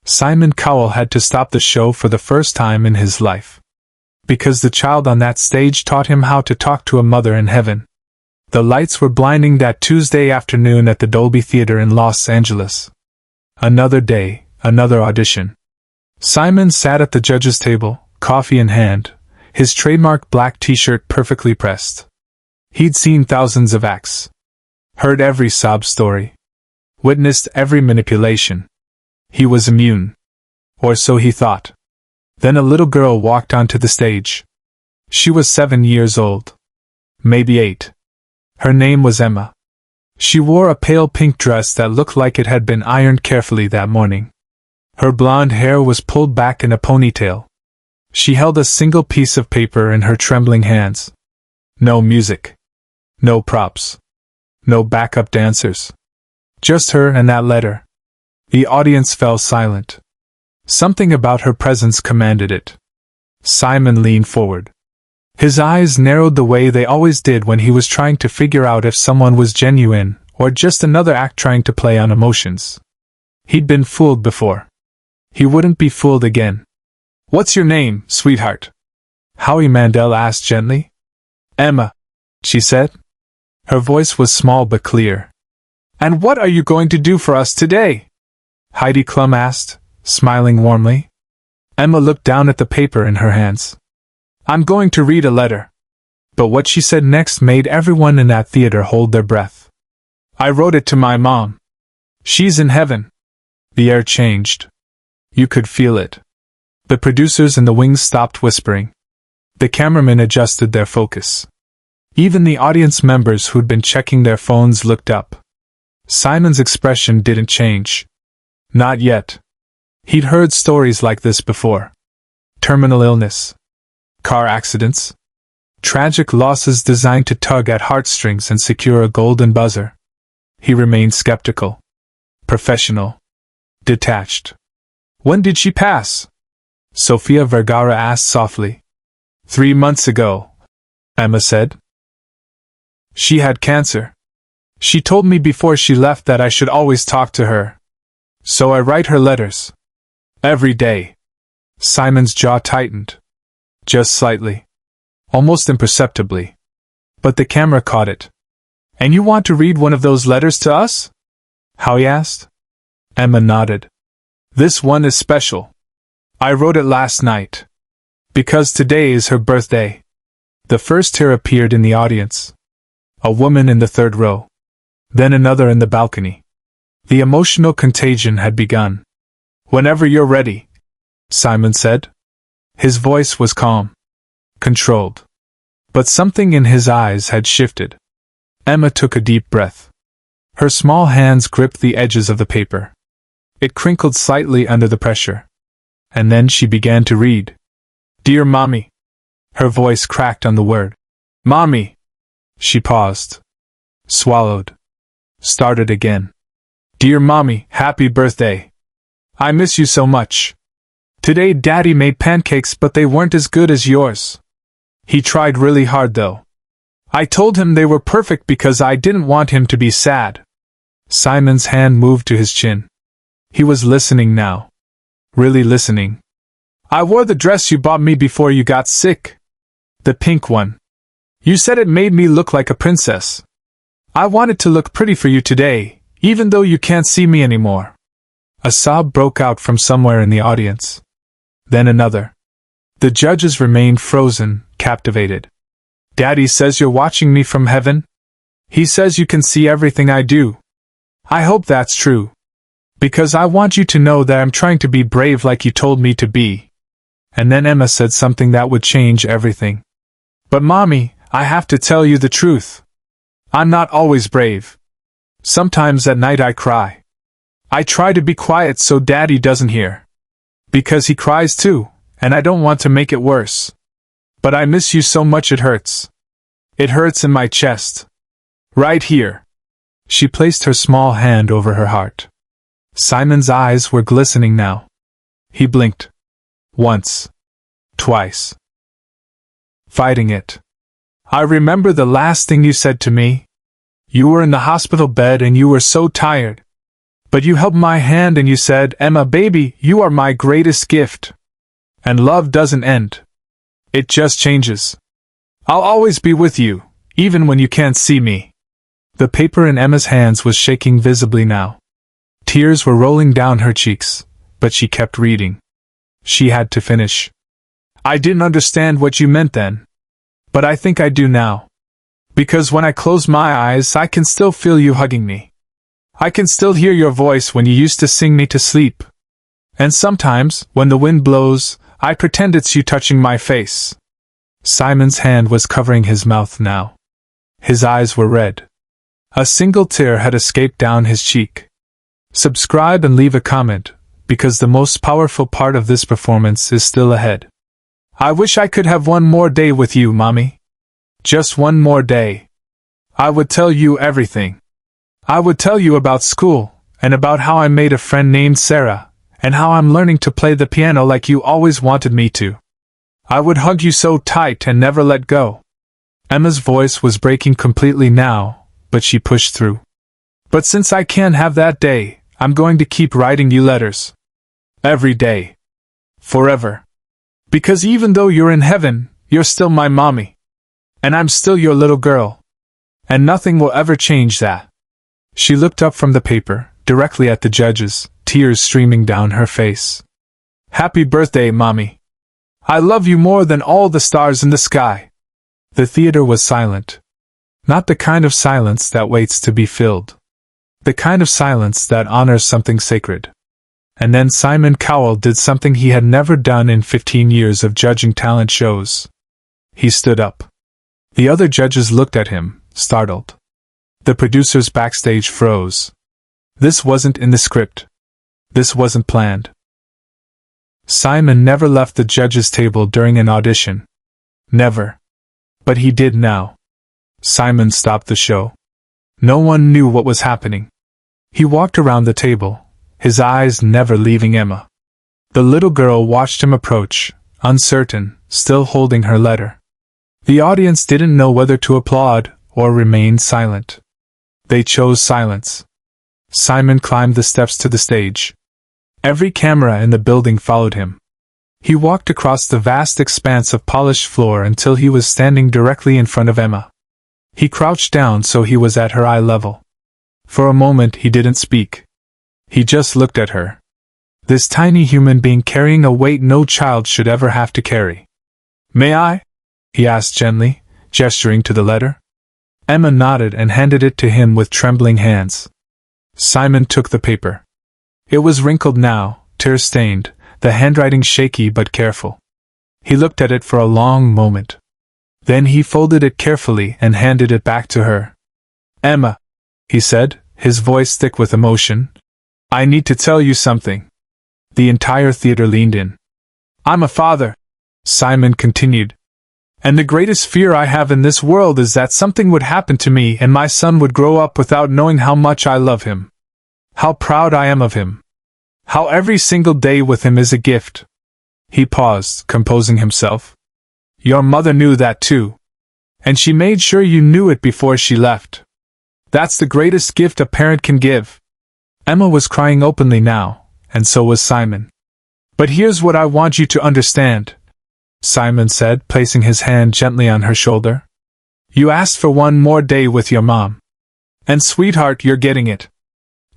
Simon Cowell had to stop the show for the first time in his life. Because the child on that stage taught him how to talk to a mother in heaven. The lights were blinding that Tuesday afternoon at the Dolby Theater in Los Angeles. Another day, another audition. Simon sat at the judge's table, coffee in hand, his trademark black t-shirt perfectly pressed. He'd seen thousands of acts. Heard every sob story. Witnessed every manipulation. He was immune. Or so he thought. Then a little girl walked onto the stage. She was 7 years old. Maybe 8. Her name was Emma. She wore a pale pink dress that looked like it had been ironed carefully that morning. Her blonde hair was pulled back in a ponytail. She held a single piece of paper in her trembling hands. No music. No props. No backup dancers. Just her and that letter. The audience fell silent. Something about her presence commanded it. Simon leaned forward. His eyes narrowed the way they always did when he was trying to figure out if someone was genuine or just another act trying to play on emotions. He'd been fooled before. He wouldn't be fooled again. "What's your name, sweetheart?" Howie Mandel asked gently. "Emma," she said. Her voice was small but clear. "And what are you going to do for us today?" Heidi Klum asked, smiling warmly. Emma looked down at the paper in her hands. "I'm going to read a letter." But what she said next made everyone in that theater hold their breath. "I wrote it to my mom. She's in heaven." The air changed. You could feel it. The producers in the wings stopped whispering. The cameramen adjusted their focus. Even the audience members who'd been checking their phones looked up. Simon's expression didn't change. Not yet. He'd heard stories like this before. Terminal illness. Car accidents. Tragic losses designed to tug at heartstrings and secure a golden buzzer. He remained skeptical. Professional. Detached. "When did she pass?" Sofia Vergara asked softly. 3 months ago, Emma said. "She had cancer. She told me before she left that I should always talk to her. So I write her letters. Every day." Simon's jaw tightened. Just slightly. Almost imperceptibly. But the camera caught it. "And you want to read one of those letters to us?" Howie asked. Emma nodded. "This one is special. I wrote it last night. Because today is her birthday." The first tear appeared in the audience. A woman in the third row. Then another in the balcony. The emotional contagion had begun. "Whenever you're ready," Simon said. His voice was calm. Controlled. But something in his eyes had shifted. Emma took a deep breath. Her small hands gripped the edges of the paper. It crinkled slightly under the pressure. And then she began to read. "Dear Mommy." Her voice cracked on the word. "Mommy." She paused. Swallowed. Started again. "Dear Mommy, happy birthday. I miss you so much. Today Daddy made pancakes but they weren't as good as yours. He tried really hard though. I told him they were perfect because I didn't want him to be sad." Simon's hand moved to his chin. He was listening now. Really listening. "I wore the dress you bought me before you got sick. The pink one. You said it made me look like a princess. I wanted to look pretty for you today, even though you can't see me anymore." A sob broke out from somewhere in the audience. Then another. The judges remained frozen, captivated. "Daddy says you're watching me from heaven? He says you can see everything I do. I hope that's true. Because I want you to know that I'm trying to be brave like you told me to be." And then Emma said something that would change everything. "But Mommy, I have to tell you the truth. I'm not always brave. Sometimes at night I cry. I try to be quiet so Daddy doesn't hear. Because he cries too, and I don't want to make it worse. But I miss you so much it hurts. It hurts in my chest. Right here." She placed her small hand over her heart. Simon's eyes were glistening now. He blinked. Once. Twice. Fighting it. "I remember the last thing you said to me. You were in the hospital bed and you were so tired. But you held my hand and you said, "Emma, baby, you are my greatest gift." And love doesn't end. It just changes. I'll always be with you, even when you can't see me. The paper in Emma's hands was shaking visibly now. Tears were rolling down her cheeks, but she kept reading. She had to finish. I didn't understand what you meant then. But I think I do now. Because when I close my eyes, I can still feel you hugging me. I can still hear your voice when you used to sing me to sleep. And sometimes, when the wind blows, I pretend it's you touching my face. Simon's hand was covering his mouth now. His eyes were red. A single tear had escaped down his cheek. Subscribe and leave a comment, because the most powerful part of this performance is still ahead. I wish I could have one more day with you, Mommy. Just one more day. I would tell you everything. I would tell you about school, and about how I made a friend named Sarah, and how I'm learning to play the piano like you always wanted me to. I would hug you so tight and never let go. Emma's voice was breaking completely now, but she pushed through. But since I can't have that day, I'm going to keep writing you letters. Every day. Forever. Because even though you're in heaven, you're still my mommy. And I'm still your little girl. And nothing will ever change that. She looked up from the paper, directly at the judges, tears streaming down her face. Happy birthday, Mommy. I love you more than all the stars in the sky. The theater was silent. Not the kind of silence that waits to be filled. The kind of silence that honors something sacred. And then Simon Cowell did something he had never done in 15 years of judging talent shows. He stood up. The other judges looked at him, startled. The producers backstage froze. This wasn't in the script. This wasn't planned. Simon never left the judges' table during an audition. Never. But he did now. Simon stopped the show. No one knew what was happening. He walked around the table, his eyes never leaving Emma. The little girl watched him approach, uncertain, still holding her letter. The audience didn't know whether to applaud or remain silent. They chose silence. Simon climbed the steps to the stage. Every camera in the building followed him. He walked across the vast expanse of polished floor until he was standing directly in front of Emma. He crouched down so he was at her eye level. For a moment he didn't speak. He just looked at her. This tiny human being carrying a weight no child should ever have to carry. May I? He asked gently, gesturing to the letter. Emma nodded and handed it to him with trembling hands. Simon took the paper. It was wrinkled now, tear-stained, the handwriting shaky but careful. He looked at it for a long moment. Then he folded it carefully and handed it back to her. Emma, he said, his voice thick with emotion, I need to tell you something. The entire theater leaned in. I'm a father, Simon continued. And the greatest fear I have in this world is that something would happen to me and my son would grow up without knowing how much I love him. How proud I am of him. How every single day with him is a gift. He paused, composing himself. Your mother knew that too. And she made sure you knew it before she left. That's the greatest gift a parent can give. Emma was crying openly now, and so was Simon. But here's what I want you to understand, Simon said, placing his hand gently on her shoulder. You asked for one more day with your mom. And sweetheart, you're getting it.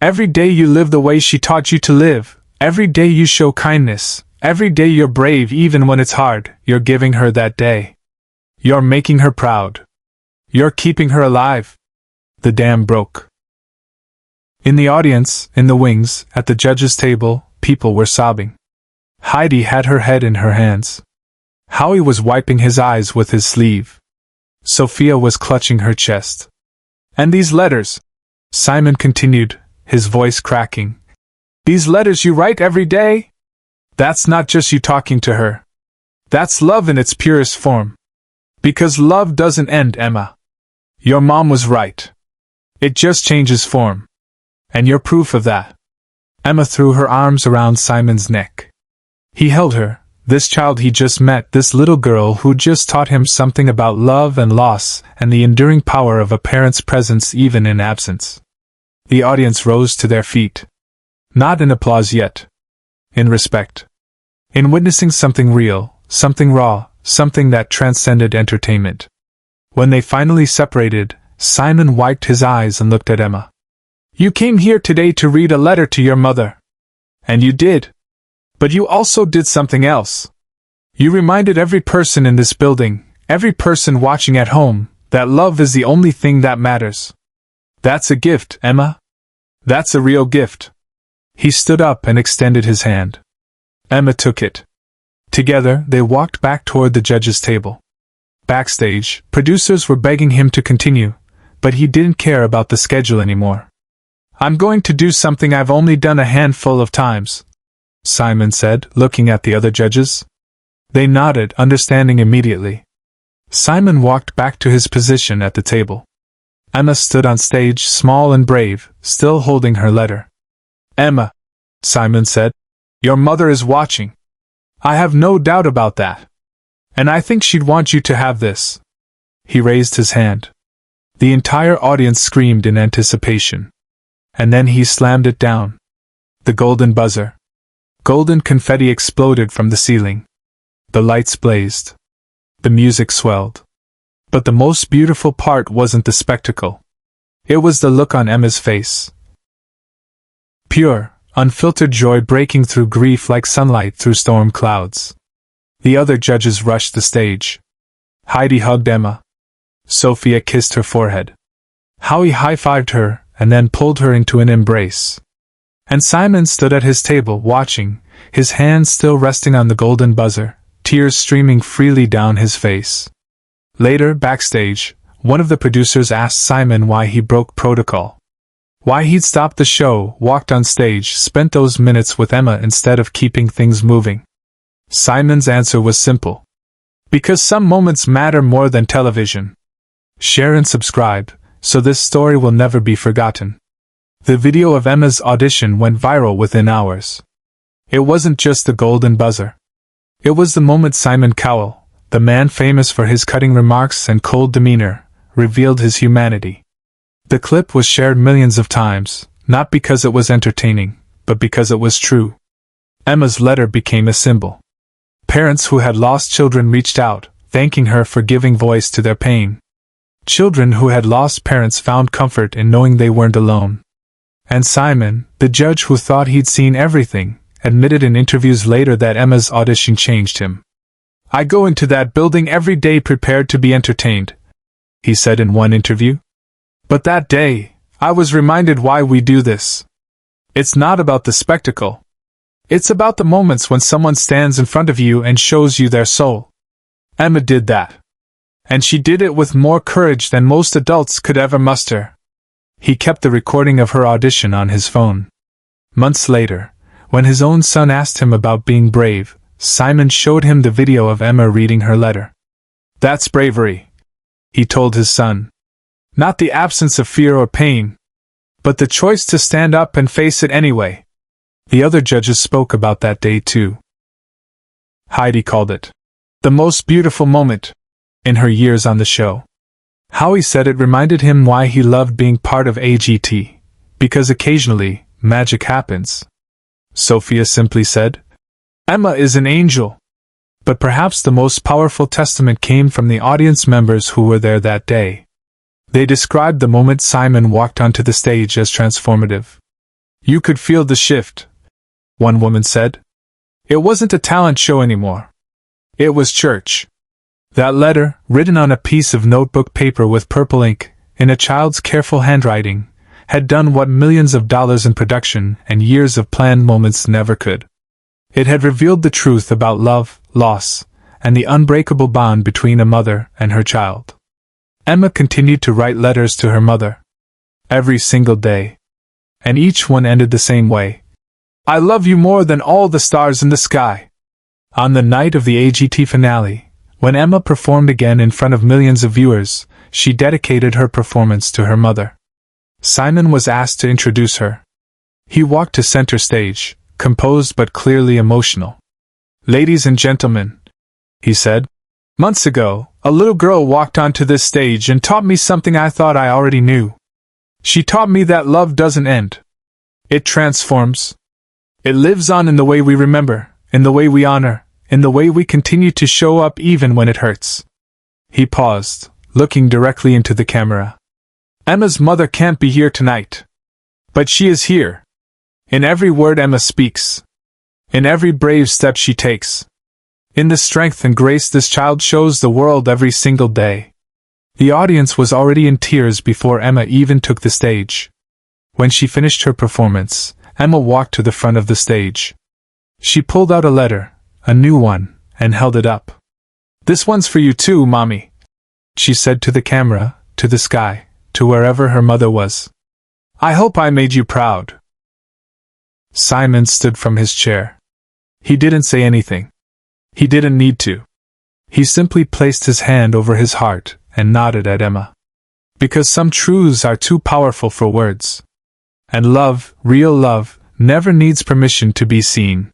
Every day you live the way she taught you to live, every day you show kindness, every day you're brave even when it's hard, you're giving her that day. You're making her proud. You're keeping her alive. The dam broke. In the audience, in the wings, at the judges' table, people were sobbing. Heidi had her head in her hands. Howie was wiping his eyes with his sleeve. Sophia was clutching her chest. And these letters, Simon continued, his voice cracking. These letters you write every day? That's not just you talking to her. That's love in its purest form. Because love doesn't end, Emma. Your mom was right. It just changes form. And you're proof of that. Emma threw her arms around Simon's neck. He held her, this child he just met, this little girl who just taught him something about love and loss and the enduring power of a parent's presence even in absence. The audience rose to their feet. Not in applause yet. In respect. In witnessing something real, something raw, something that transcended entertainment. When they finally separated, Simon wiped his eyes and looked at Emma. You came here today to read a letter to your mother. And you did. But you also did something else. You reminded every person in this building, every person watching at home, that love is the only thing that matters. That's a gift, Emma. That's a real gift. He stood up and extended his hand. Emma took it. Together, they walked back toward the judge's table. Backstage, producers were begging him to continue, but he didn't care about the schedule anymore. I'm going to do something I've only done a handful of times, Simon said, looking at the other judges. They nodded, understanding immediately. Simon walked back to his position at the table. Emma stood on stage, small and brave, still holding her letter. Emma, Simon said, your mother is watching. I have no doubt about that. And I think she'd want you to have this. He raised his hand. The entire audience screamed in anticipation. And then he slammed it down. The golden buzzer. Golden confetti exploded from the ceiling. The lights blazed. The music swelled. But the most beautiful part wasn't the spectacle. It was the look on Emma's face. Pure, unfiltered joy breaking through grief like sunlight through storm clouds. The other judges rushed the stage. Heidi hugged Emma. Sophia kissed her forehead. Howie high-fived her, and then pulled her into an embrace. And Simon stood at his table watching, his hands still resting on the golden buzzer, tears streaming freely down his face. Later, backstage, one of the producers asked Simon why he broke protocol. Why he'd stopped the show, walked on stage, spent those minutes with Emma instead of keeping things moving. Simon's answer was simple. Because some moments matter more than television. Share and subscribe, so this story will never be forgotten. The video of Emma's audition went viral within hours. It wasn't just the golden buzzer. It was the moment Simon Cowell, the man famous for his cutting remarks and cold demeanor, revealed his humanity. The clip was shared millions of times, not because it was entertaining, but because it was true. Emma's letter became a symbol. Parents who had lost children reached out, thanking her for giving voice to their pain. Children who had lost parents found comfort in knowing they weren't alone. And Simon, the judge who thought he'd seen everything, admitted in interviews later that Emma's audition changed him. I go into that building every day prepared to be entertained, he said in one interview. But that day, I was reminded why we do this. It's not about the spectacle. It's about the moments when someone stands in front of you and shows you their soul. Emma did that. And she did it with more courage than most adults could ever muster. He kept the recording of her audition on his phone. Months later, when his own son asked him about being brave, Simon showed him the video of Emma reading her letter. That's bravery, he told his son. Not the absence of fear or pain, but the choice to stand up and face it anyway. The other judges spoke about that day too. Heidi called it the most beautiful moment in her years on the show. Howie said it reminded him why he loved being part of AGT, because occasionally, magic happens. Sophia simply said, Emma is an angel. But perhaps the most powerful testament came from the audience members who were there that day. They described the moment Simon walked onto the stage as transformative. You could feel the shift, one woman said. It wasn't a talent show anymore. It was church. That letter, written on a piece of notebook paper with purple ink, in a child's careful handwriting, had done what millions of dollars in production and years of planned moments never could. It had revealed the truth about love, loss, and the unbreakable bond between a mother and her child. Emma continued to write letters to her mother. Every single day. And each one ended the same way. I love you more than all the stars in the sky. On the night of the AGT finale, when Emma performed again in front of millions of viewers, she dedicated her performance to her mother. Simon was asked to introduce her. He walked to center stage, composed but clearly emotional. Ladies and gentlemen, he said, months ago, a little girl walked onto this stage and taught me something I thought I already knew. She taught me that love doesn't end. It transforms. It lives on in the way we remember, in the way we honor, in the way we continue to show up even when it hurts. He paused, looking directly into the camera. Emma's mother can't be here tonight. But she is here. In every word Emma speaks. In every brave step she takes. In the strength and grace this child shows the world every single day. The audience was already in tears before Emma even took the stage. When she finished her performance, Emma walked to the front of the stage. She pulled out a letter, a new one, and held it up. "This one's for you too, Mommy," she said to the camera, to the sky, to wherever her mother was. "I hope I made you proud." Simon stood from his chair. He didn't say anything. He didn't need to. He simply placed his hand over his heart and nodded at Emma. Because some truths are too powerful for words. And love, real love, never needs permission to be seen.